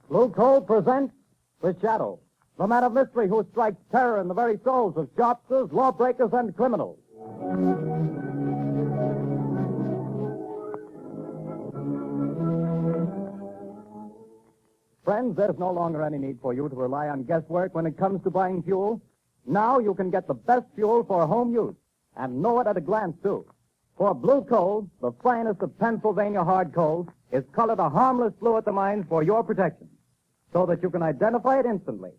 Blue Coal presents The Shadow, the man of mystery who strikes terror in the very souls of shopkeepers, lawbreakers, and criminals. Friends, there's no longer any need for you to rely on guesswork when it comes to buying fuel. Now you can get the best fuel for home use, and know it at a glance, too. For Blue Coal, the finest of Pennsylvania hard coal, is colored a harmless blue at the mines for your protection, so that you can identify it instantly.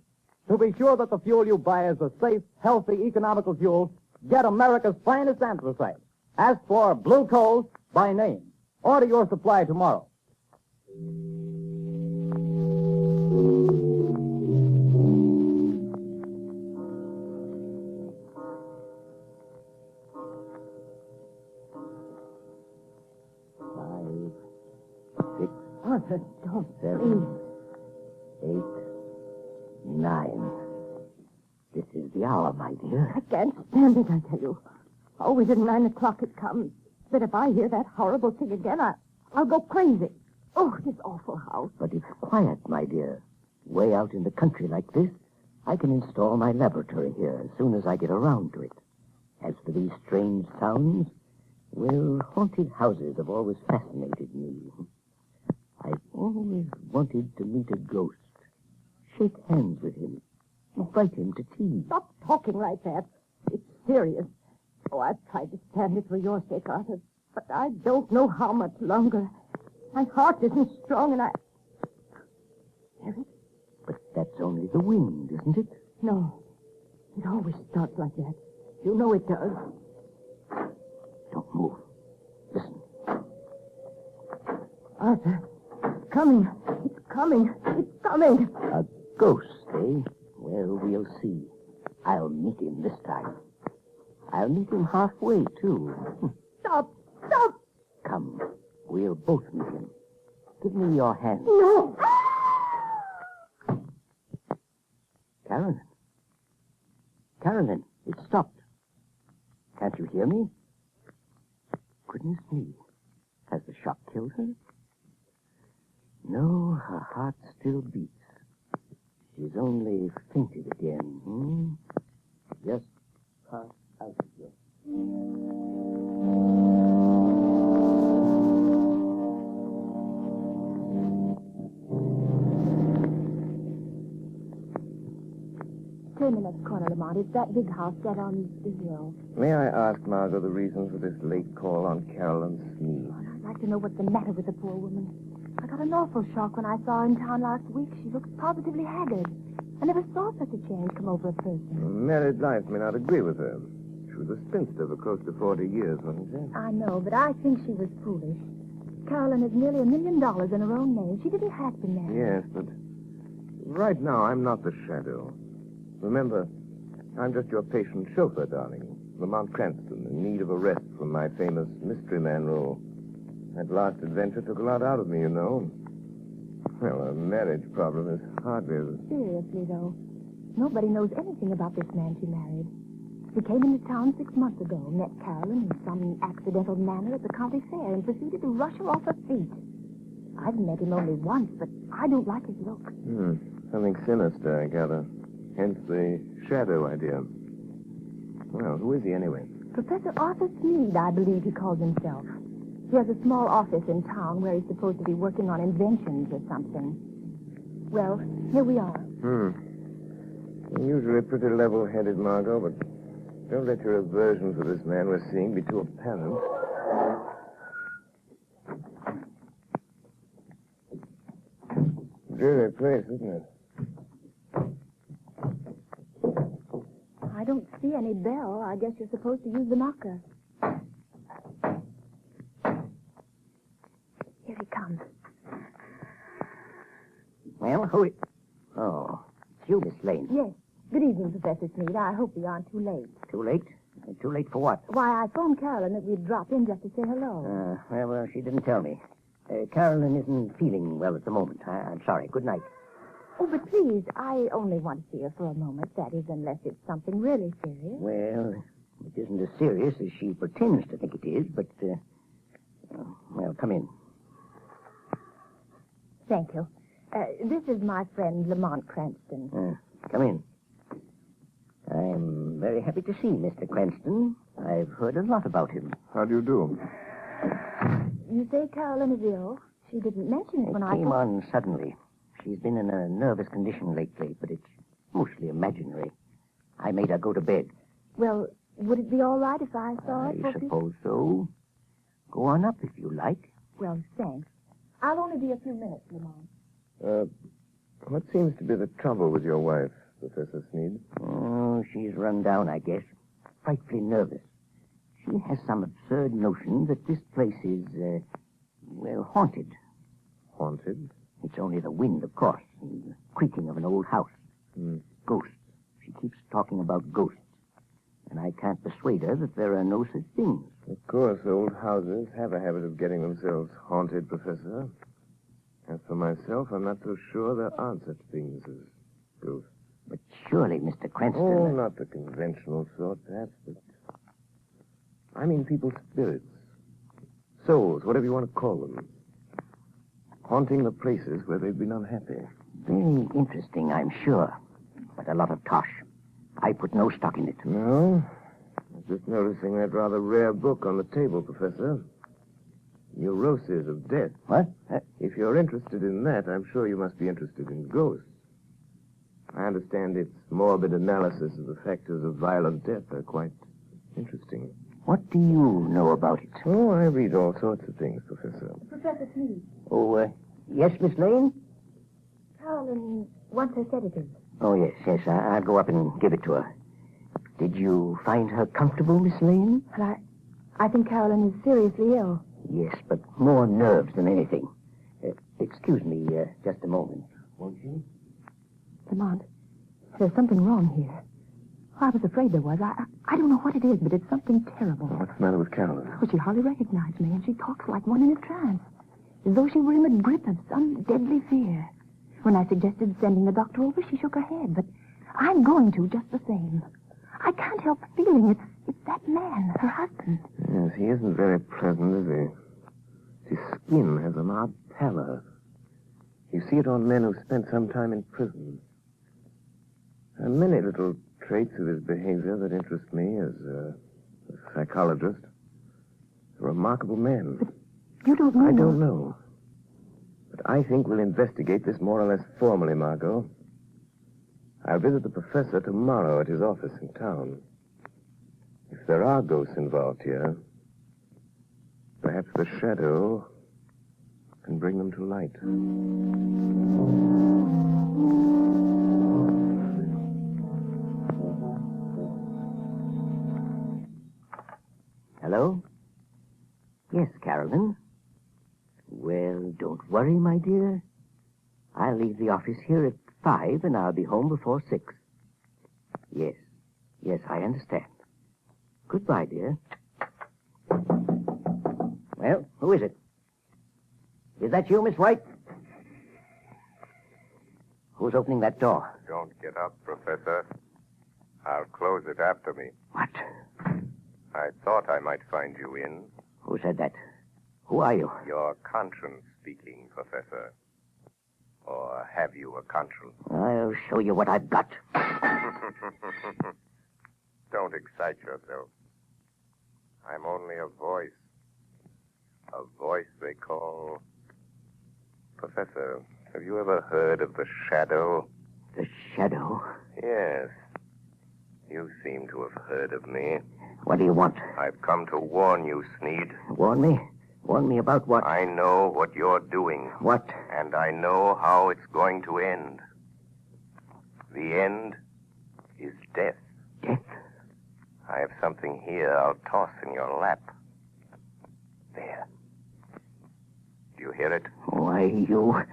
To be sure that the fuel you buy is a safe, healthy, economical fuel, get America's finest anthracite. Ask for Blue Coal by name. Order your supply tomorrow. Arthur, don't. 7, 8, 9. This is the hour, my dear. I can't stand it, I tell you. Always at 9 o'clock it comes. But if I hear that horrible thing again, I'll go crazy. Oh, this awful house. But it's quiet, my dear. Way out in the country like this, I can install my laboratory here as soon as I get around to it. As for these strange sounds, well, haunted houses have always fascinated me. I've always wanted to meet a ghost, shake hands with him, invite him to tea. Stop talking like that. It's serious. Oh, I've tried to stand it for your sake, Arthur, but I don't know how much longer. My heart isn't strong, and I... Hear it? But that's only the wind, isn't it? No. It always starts like that. You know it does. Don't move. Listen. Arthur, it's coming. It's coming. It's coming. A ghost, eh? Well, we'll see. I'll meet him this time. I'll meet him halfway, too. Stop! Stop! Come, we'll both meet him. Give me your hand. No! Carolyn. Carolyn, it stopped. Can't you hear me? Goodness me. Has the shock killed her? No, her heart still beats. She's only fainted again. Just pass out here. Turn the next corner, Lamont. It's that big house set on the hill. May I ask, Margot, the reason for this late call on Carolyn Sneed? I'd like to know what's the matter with the poor woman. I got an awful shock when I saw her in town last week. She looks positively haggard. I never saw such a change come over a person. Married life may not agree with her. She was a spinster for close to 40 years, wasn't she? I know, but I think she was foolish. Carolyn has nearly $1 million in her own name. She didn't have to marry. Yes, but right now I'm not the shadow. Remember, I'm just your patient chauffeur, darling. Lamont Cranston, in need of a rest from my famous mystery man role. That last adventure took a lot out of me, you know. Well, a marriage problem is hardly as... Seriously, though, nobody knows anything about this man she married. He came into town 6 months ago, met Carolyn in some accidental manner at the county fair, and proceeded to rush her off her feet. I've met him only once, but I don't like his looks. Something sinister, I gather. Hence the shadow idea. Well, who is he anyway? Professor Arthur Sneed, I believe he calls himself. He has a small office in town where he's supposed to be working on inventions or something. Well, here we are. You're usually pretty level-headed, Margot, but don't let your aversion for this man we're seeing be too apparent. Dreary place, isn't it? I don't see any bell. I guess you're supposed to use the knocker. Here he comes. Well, who is... Oh, it's you, Miss Lane. Yes. Good evening, Professor Sneed. I hope we aren't too late. Too late? Too late for what? Why, I phoned Carolyn that we'd drop in just to say hello. Well, she didn't tell me. Carolyn isn't feeling well at the moment. I'm sorry. Good night. Oh, but please, I only want to see her for a moment. That is, unless it's something really serious. Well, It isn't as serious as she pretends to think it is, but, well, come in. Thank you. This is my friend, Lamont Cranston. Come in. I'm very happy to see Mr. Cranston. I've heard a lot about him. How do you do? You say Carolyn is ill? She didn't mention it when I... It came on suddenly. She's been in a nervous condition lately, but it's mostly imaginary. I made her go to bed. Well, would it be all right if I saw it? I suppose so. Go on up if you like. Well, thanks. I'll only be a few minutes, Lamont. What seems to be the trouble with your wife, Professor Sneed? Oh, she's run down, I guess. Frightfully nervous. She has some absurd notion that this place is, well, haunted. Haunted? It's only the wind, of course, and the creaking of an old house. Ghosts. She keeps talking about ghosts. And I can't persuade her that there are no such things. Of course, old houses have a habit of getting themselves haunted, Professor. As for myself, I'm not so sure there aren't such things as ghosts. But surely, Mr. Cranston... Oh, not the conventional sort, perhaps, but... I mean people's spirits. Souls, whatever you want to call them. Haunting the places where they've been unhappy. Very interesting, I'm sure. But a lot of tosh. I put no stock in it. No? I was just noticing that rather rare book on the table, Professor. Neuroses of Death. What? If you're interested in that, I'm sure you must be interested in ghosts. I understand its morbid analysis of the factors of violent death are quite interesting. What do you know about it? Oh, I read all sorts of things, Professor. Professor Sneed, Oh, yes, Miss Lane? Carolyn wants her sedative. Oh, yes. I'll go up and give it to her. Did you find her comfortable, Miss Lane? Well, I think Carolyn is seriously ill. Yes, but more nerves than anything. Excuse me just a moment, won't you? Lamont, there's something wrong here. I was afraid there was. I don't know what it is, but it's something terrible. What's the matter with Carolyn? Well, she hardly recognized me, and she talks like one in a trance, as though she were in the grip of some deadly fear. When I suggested sending the doctor over, she shook her head, but I'm going to just the same. I can't help feeling it's that man, her husband. Yes, he isn't very pleasant, is he? His skin has an odd pallor. You see it on men who've spent some time in prison. There are many little traits of his behavior that interest me as a psychologist. A remarkable man. But you don't know... I don't know. But I think we'll investigate this more or less formally, Margot. I'll visit the professor tomorrow at his office in town. If there are ghosts involved here, perhaps the shadow can bring them to light. Hello? Yes, Carolyn. Well, don't worry, my dear. I'll leave the office here at 5, and I'll be home before 6. Yes, I understand. Goodbye, dear. Well, who is it? Is that you, Miss White? Who's opening that door? Don't get up, Professor. I'll close it after me. What? I thought I might find you in. Who said that? Who are you? Your conscience speaking, Professor. Or have you a conscience? I'll show you what I've got. Don't excite yourself. I'm only a voice. A voice they call... Professor, have you ever heard of the shadow? The shadow? Yes. You seem to have heard of me. What do you want? I've come to warn you, Sneed. Warn me? Warn me about what? I know what you're doing. What? And I know how it's going to end. The end is death. Death? I have something here I'll toss in your lap. There. Do you hear it? Why, you...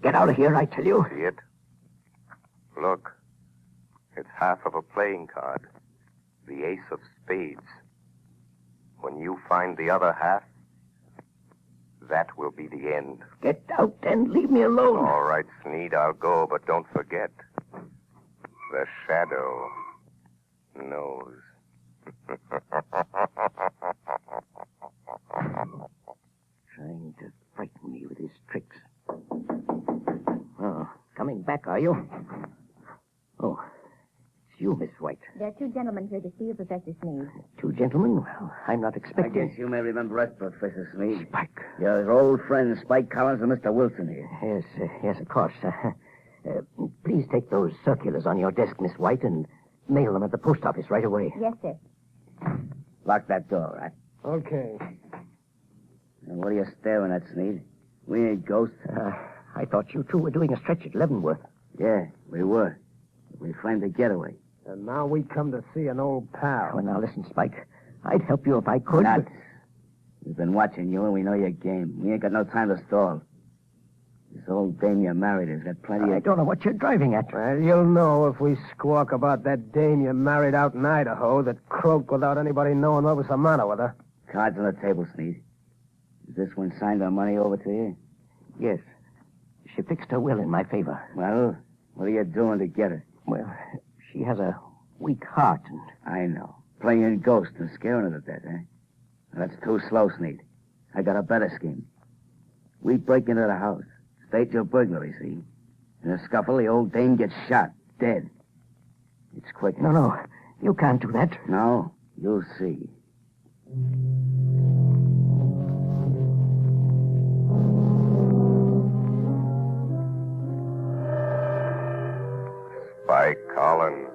Get out of here, I tell you. See it? Look. It's half of a playing card. The ace of spades. When you find the other half, that will be the end. Get out and leave me alone. All right, Sneed, I'll go, but don't forget. The shadow knows Trying to frighten me with his tricks. Oh, coming back, are you? Oh, it's you, Miss White. There are two gentlemen here to see you, Professor Sneed. Two gentlemen? Well, I'm not I expecting... guess you may remember us, Professor Sneed. Spike. Your old friends, Spike Collins and Mr. Wilson here. Yes, of course. Please take those circulars on your desk, Miss White, and mail them at the post office right away. Yes, sir. Lock that door, right? Okay. And what are you staring at, Sneed? We ain't ghosts. I thought you two were doing a stretch at Leavenworth. Yeah, we were. We framed a getaway. And now we come to see an old pal. Well, now listen, Spike. I'd help you if I could. Nuts. We've been watching you, and we know your game. We ain't got no time to stall. This old dame you married has got plenty I of... don't know what you're driving at. Well, you'll know if we squawk about that dame you married out in Idaho that croaked without anybody knowing what was the matter with her. Cards on the table, Sneed. Is this one signed our money over to you? Yes. She fixed her will in my favor. Well, what are you doing to get her? Well, she has a weak heart, and... I know. Playing ghost and scaring her to death, eh? That's too slow, Sneed. I got a better scheme. We break into the house. Stage your burglary, see? In a scuffle, the old dame gets shot. Dead. It's quick. No. You can't do that. No? You'll see. Spike Collins.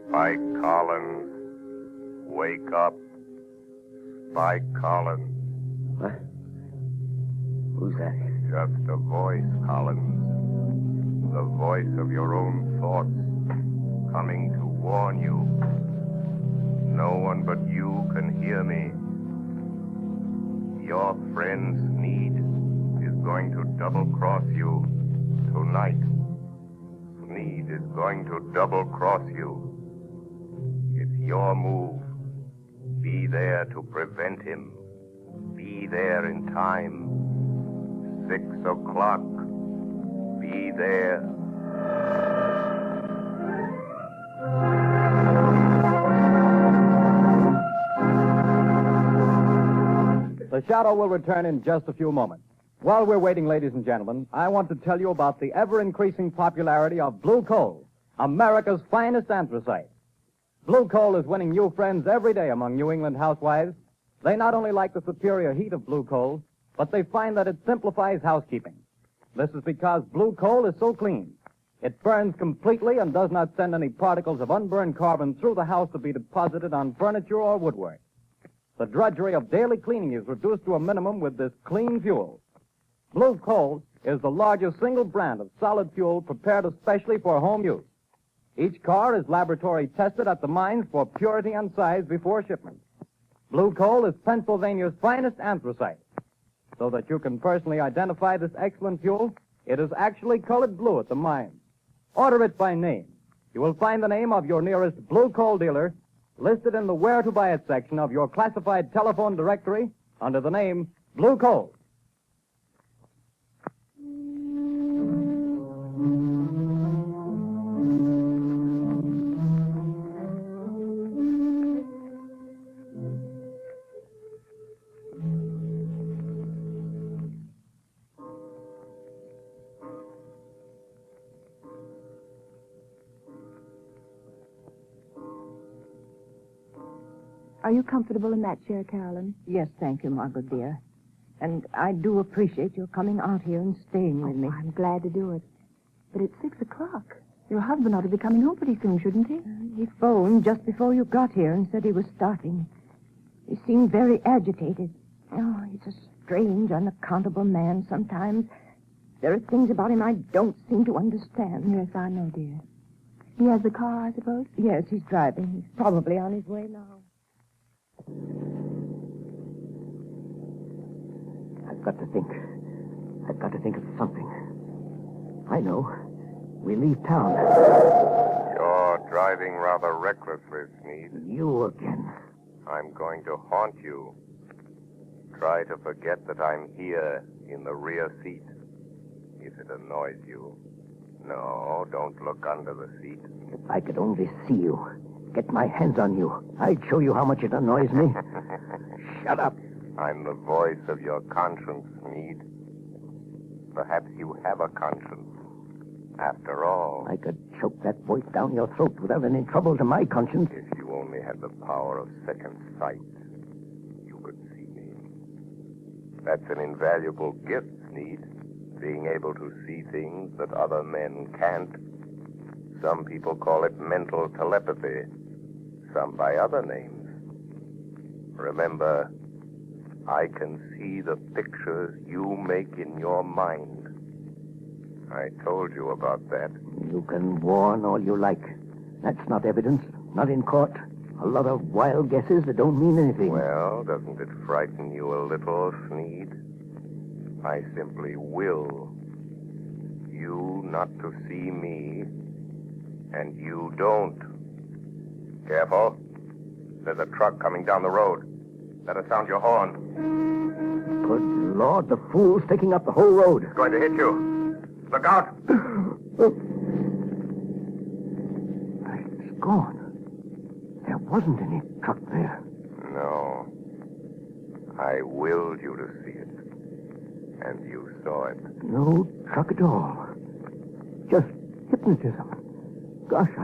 Spike Collins. Wake up. Spike Collins. What? Who's that? Just a voice, Collins. The voice of your own thoughts, coming to warn you. No one but you can hear me. Your friend Sneed is going to double-cross you tonight. Sneed is going to double-cross you. It's your move. Be there to prevent him. Be there in time. 6 o'clock. Be there. The Shadow will return in just a few moments. While we're waiting, ladies and gentlemen, I want to tell you about the ever-increasing popularity of blue coal, America's finest anthracite. Blue coal is winning new friends every day among New England housewives. They not only like the superior heat of blue coal, but they find that it simplifies housekeeping. This is because blue coal is so clean. It burns completely and does not send any particles of unburned carbon through the house to be deposited on furniture or woodwork. The drudgery of daily cleaning is reduced to a minimum with this clean fuel. Blue coal is the largest single brand of solid fuel prepared especially for home use. Each car is laboratory tested at the mines for purity and size before shipment. Blue coal is Pennsylvania's finest anthracite. So that you can personally identify this excellent fuel, it is actually colored blue at the mines. Order it by name. You will find the name of your nearest blue coal dealer listed in the Where to Buy It section of your classified telephone directory under the name Blue Coal. Are you comfortable in that chair, Carolyn? Yes, thank you, Margot, dear. And I do appreciate your coming out here and staying with me. I'm glad to do it. But it's 6 o'clock. Your husband ought to be coming home pretty soon, shouldn't he? He phoned just before you got here and said he was starting. He seemed very agitated. Oh, he's a strange, unaccountable man sometimes. There are things about him I don't seem to understand. Yes, I know, dear. He has the car, I suppose? Yes, he's driving. He's probably on his way now. I've got to think of something. I know. We leave town. You're driving rather recklessly, Sneed. You again. I'm going to haunt you. Try to forget that I'm here in the rear seat, if it annoys you. No, don't look under the seat. If I could only see you. get my hands on you, I'd show you how much it annoys me. Shut up. I'm the voice of your conscience, Sneed. Perhaps you have a conscience. After all, I could choke that voice down your throat without any trouble to my conscience. if you only had the power of second sight, you could see me. That's an invaluable gift, Sneed. Being able to see things that other men can't. Some people call it mental telepathy. Some by other names. Remember, I can see the pictures you make in your mind. I told you about that. You can warn all you like. That's not evidence. Not in court. A lot of wild guesses that don't mean anything. Well, doesn't it frighten you a little, Sneed? I simply will you not to see me, and you don't. Careful. There's a truck coming down the road. Better sound your horn. Good Lord, the fool's taking up the whole road. It's going to hit you. Look out. It's gone. There wasn't any truck there. No. I willed you to see it. And you saw it. No truck at all. Just hypnotism. Gosh,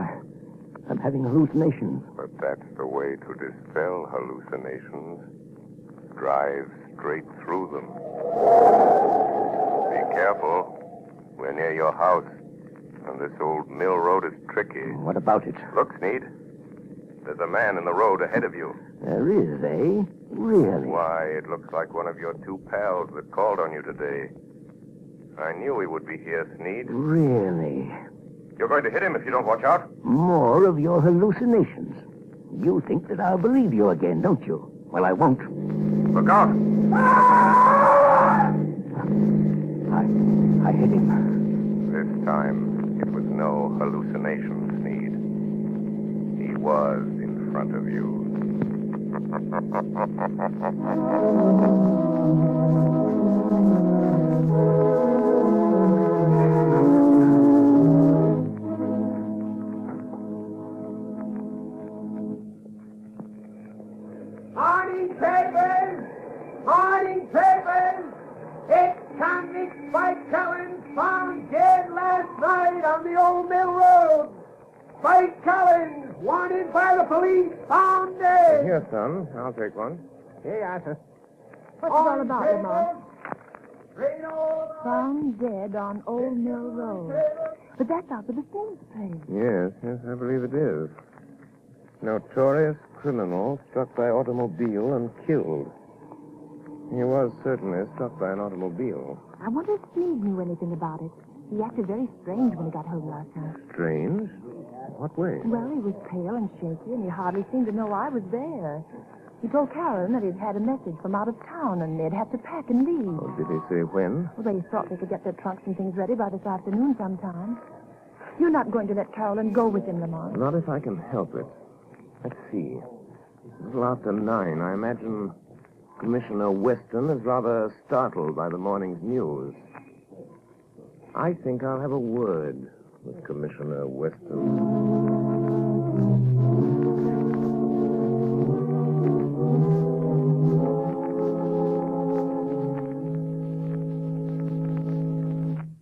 I'm having hallucinations. But that's the way to dispel hallucinations. Drive straight through them. Be careful. We're near your house. And this old mill road is tricky. What about it? Look, Sneed. There's a man in the road ahead of you. There is, eh? Really? Why, it looks like one of your two pals that called on you today. I knew he would be here, Sneed. Really? You're going to hit him if you don't watch out. More of your hallucinations. You think that I'll believe you again, don't you? Well, I won't. Look out. I hit him. This time, it was no hallucination, Sneed. He was in front of you. Morning papers! Morning papers! Ex-convict Spike Collins found dead last night on the old mill road. Spike Collins, wanted by the police, found dead. Here, son. I'll take one. Here you are, sir. What's it all about, Lamont? Rain over. Found dead on Old Mill Road. But that's out of the Smith's place. Yes, I believe it is. Notorious criminal struck by automobile and killed. He was certainly struck by an automobile. I wonder if Steve knew anything about it. He acted very strange when he got home last night. Strange? What way? Well, he was pale and shaky, and he hardly seemed to know I was there. He told Karen that he'd had a message from out of town, and they'd have to pack and leave. Oh, did he say when? Well, they thought they could get their trunks and things ready by this afternoon sometime. You're not going to let Carolyn go with him, Lamont. Not if I can help it. Let's see. A little after 9. I imagine Commissioner Weston is rather startled by the morning's news. I think I'll have a word with Commissioner Weston.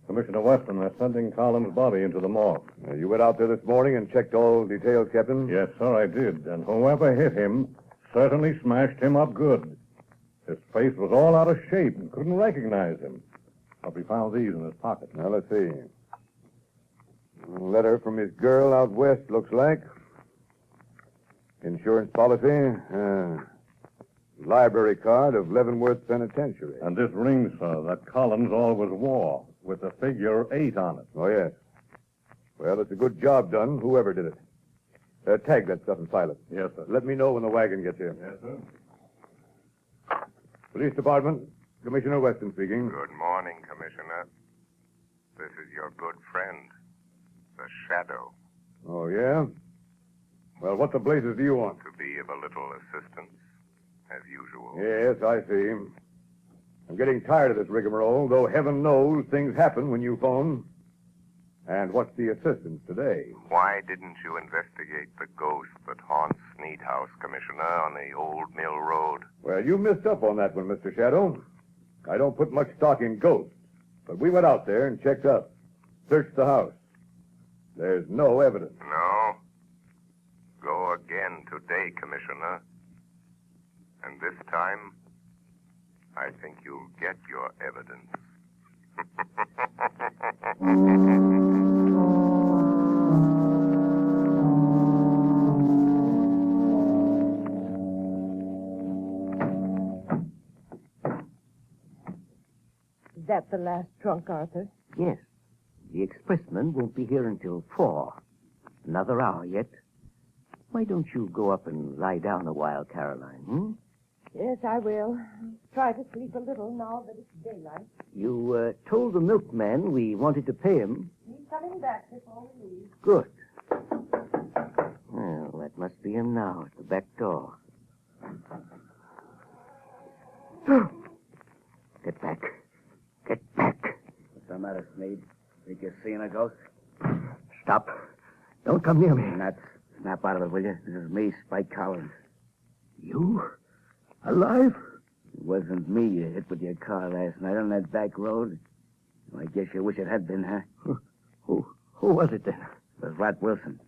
Commissioner Weston, they're sending Collins' body into the morgue. You went out there this morning and checked all details, Captain? Yes, sir, I did. And whoever hit him certainly smashed him up good. His face was all out of shape and couldn't recognize him. But we found these in his pocket. Now, let's see. A letter from his girl out west, looks like. Insurance policy. Library card of Leavenworth Penitentiary. And this ring, sir, that Collins always wore, with the figure 8 on it. Oh, yes. Well, it's a good job done, whoever did it. Tag that stuff and file it. Yes, sir. Let me know when the wagon gets here. Yes, sir. Police Department, Commissioner Weston speaking. Good morning, Commissioner. This is your good friend, the Shadow. Oh, yeah? Well, what the blazes do you want? To be of a little assistance, as usual. Yes, I see. I'm getting tired of this rigmarole, though heaven knows things happen when you phone. And what's the assistance today? Why didn't you investigate the ghost that haunts Sneed House, Commissioner, on the Old Mill Road? Well, you missed up on that one, Mr. Shadow. I don't put much stock in ghosts, but we went out there and checked up. Searched the house. There's no evidence. No. Go again today, Commissioner. And this time, I think you'll get your evidence. Is that the last trunk, Arthur? Yes. The expressman won't be here until 4. Another hour yet. Why don't you go up and lie down a while, Caroline? Yes, I will. Try to sleep a little now that it's daylight. You told the milkman we wanted to pay him. He's coming back before we leave. Good. Well, that must be him now at the back door. Get back. Get back. What's the matter, Sneed? Think you're seeing a ghost? Stop. Don't come near me. Nuts. Snap out of it, will you? This is me, Spike Collins. You? Alive? It wasn't me you hit with your car last night on that back road. Well, I guess you wish it had been, huh? Who was it then? It was Rat Wilson.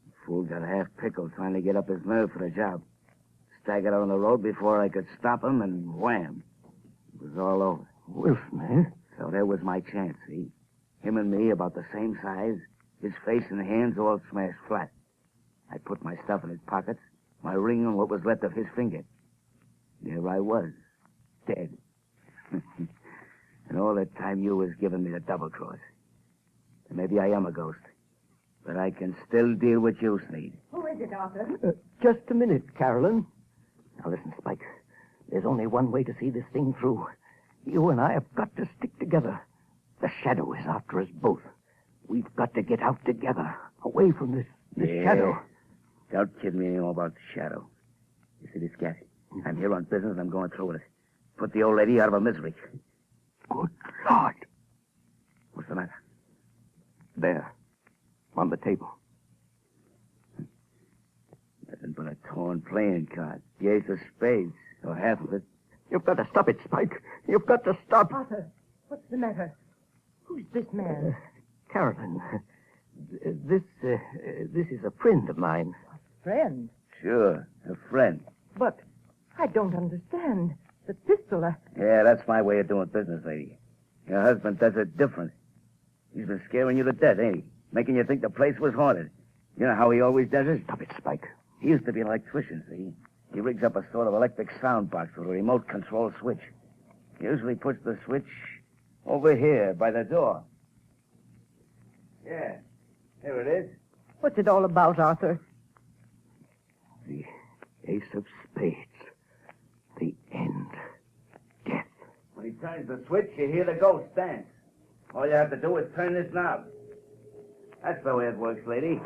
The fool got half pickled trying to get up his nerve for the job. Staggered out on the road before I could stop him, and wham. It was all over. Wilson, eh? So there was my chance, see? Him and me about the same size. His face and hands all smashed flat. I put my stuff in his pockets, my ring and what was left of his finger. There I was, dead. And all that time you was giving me the double cross. And maybe I am a ghost, but I can still deal with you, Sneed. Who is it, Arthur? Just a minute, Carolyn. Now listen, Spike. There's only one way to see this thing through. You and I have got to stick together. The shadow is after us both. We've got to get out together, away from this shadow. Don't kid me anymore about the shadow. You see this cat? I'm here on business and I'm going through with it. Put the old lady out of her misery. Good Lord. What's the matter? There, on the table. Nothing but a torn playing card. The ace of spades, or half of it. You've got to stop it, Spike. You've got to stop. Arthur, what's the matter? Who's this man? Carolyn, this is a friend of mine. Friend. Sure, a friend. But I don't understand. The pistol, Yeah, that's my way of doing business, lady. Your husband does it different. He's been scaring you to death, ain't he? Making you think the place was haunted. You know how he always does it? Stop it, Spike. He used to be an electrician, see? He rigs up a sort of electric sound box with a remote control switch. He usually puts the switch over here by the door. Yeah, here it is. what's it all about, Arthur? The ace of spades. The end. Death. When he turns the switch, you hear the ghost dance. All you have to do is turn this knob. That's the way it works, lady.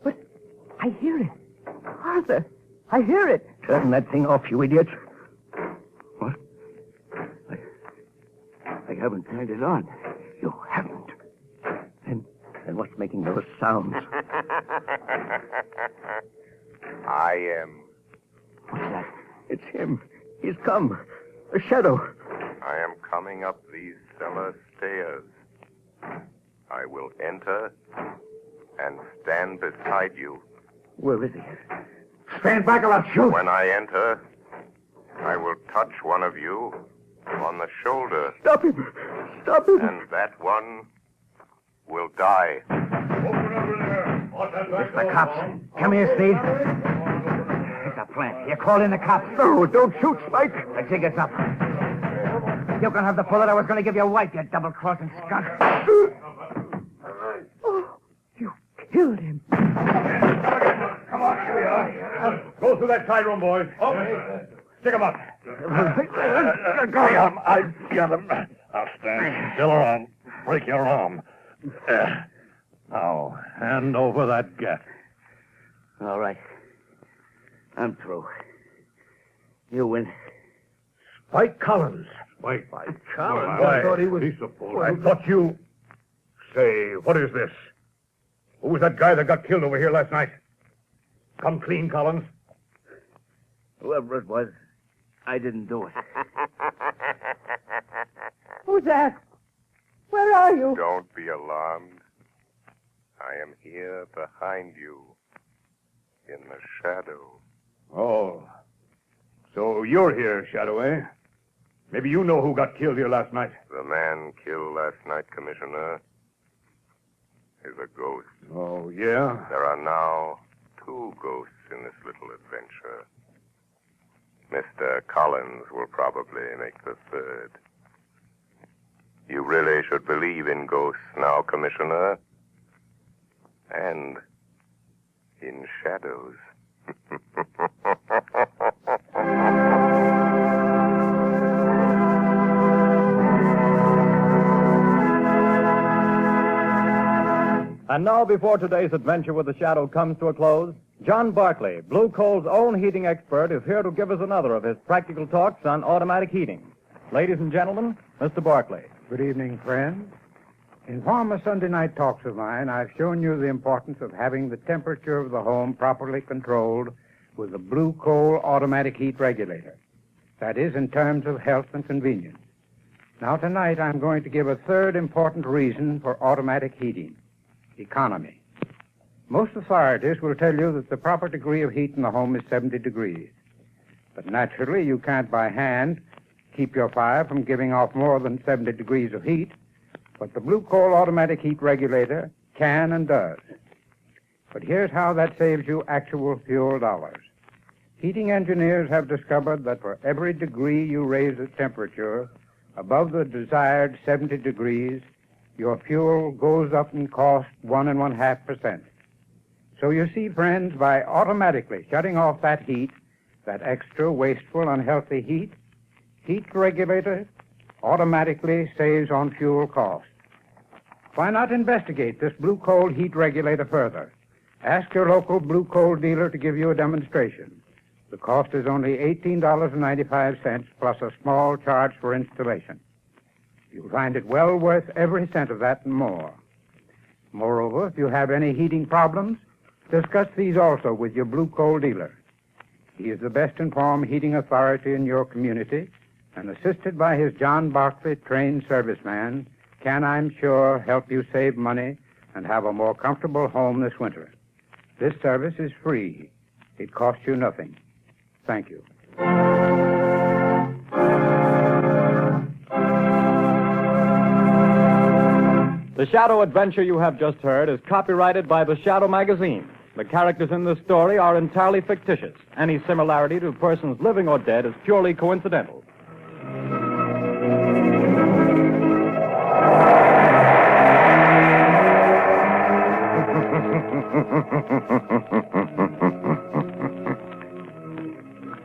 But I hear it. Arthur, I hear it. Turn that thing off, you idiot. What? I haven't turned it on. You haven't. Then what's making those sounds? I am. What's that? It's him. He's come. A shadow. I am coming up these cellar stairs. I will enter and stand beside you. Where is he? Stand back or I'll shoot. When I enter, I will touch one of you on the shoulder. Stop him. Stop him. And that one will die. It's the cops. Come here, Steve. It's a plant. You call in the cops. No, don't shoot, Spike. The jig is up. You can have the bullet I was going to give your wife, you double-crossing skunk. Oh, you killed him. Come on, here we are. Go through that side room, boys. Okay. Stick him up. I got him. I'll stand still or I'll break your arm. Now, hand over that gat. All right. I'm through. You win. Spike Collins. Spike Collins? Why, I thought he was... Piece of bull. I thought you... Say, what is this? Who was that guy that got killed over here last night? Come clean, Collins. Whoever it was, I didn't do it. Who's that? Where are you? Don't be alarmed. I am here behind you, in the shadow. Oh. So you're here, Shadow, eh? Maybe you know who got killed here last night. The man killed last night, Commissioner, is a ghost. Oh, yeah? There are now 2 ghosts in this little adventure. Mr. Collins will probably make the 3rd. You really should believe in ghosts now, Commissioner. And in shadows. And now, before today's adventure with the Shadow comes to a close, John Barkley, Blue Coal's own heating expert, is here to give us another of his practical talks on automatic heating. Ladies and gentlemen, Mr. Barkley. Good evening, friends. In former Sunday night talks of mine, I've shown you the importance of having the temperature of the home properly controlled with a Blue Coal automatic heat regulator. That is, in terms of health and convenience. Now, tonight, I'm going to give a 3rd important reason for automatic heating: economy. Most authorities will tell you that the proper degree of heat in the home is 70 degrees. But naturally, you can't by hand keep your fire from giving off more than 70 degrees of heat. But the Blue Coal automatic heat regulator can and does. But here's how that saves you actual fuel dollars. Heating engineers have discovered that for every degree you raise the temperature above the desired 70 degrees, your fuel goes up in cost 1.5%. So you see, friends, by automatically shutting off that heat, that extra, wasteful, unhealthy heat, heat regulator automatically saves on fuel costs. Why not investigate this Blue Coal heat regulator further? Ask your local Blue Coal dealer to give you a demonstration. The cost is only $18.95 plus a small charge for installation. You'll find it well worth every cent of that and more. Moreover, if you have any heating problems, discuss these also with your Blue Coal dealer. He is the best informed heating authority in your community, and assisted by his John Barkley trained serviceman, can, I'm sure, help you save money and have a more comfortable home this winter. This service is free. It costs you nothing. Thank you. The Shadow adventure you have just heard is copyrighted by the Shadow magazine. The characters in this story are entirely fictitious. Any similarity to persons living or dead is purely coincidental.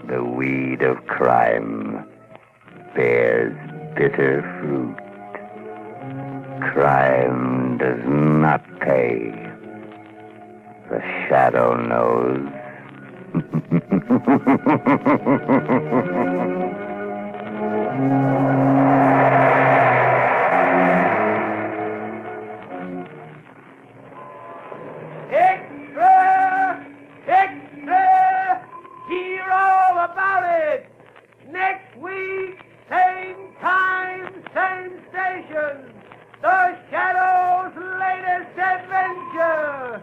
The weed of crime bears bitter fruit. Crime does not pay. The Shadow knows. Extra! Extra! Hear all about it! Next week, same time, same station. The Shadow's latest adventure.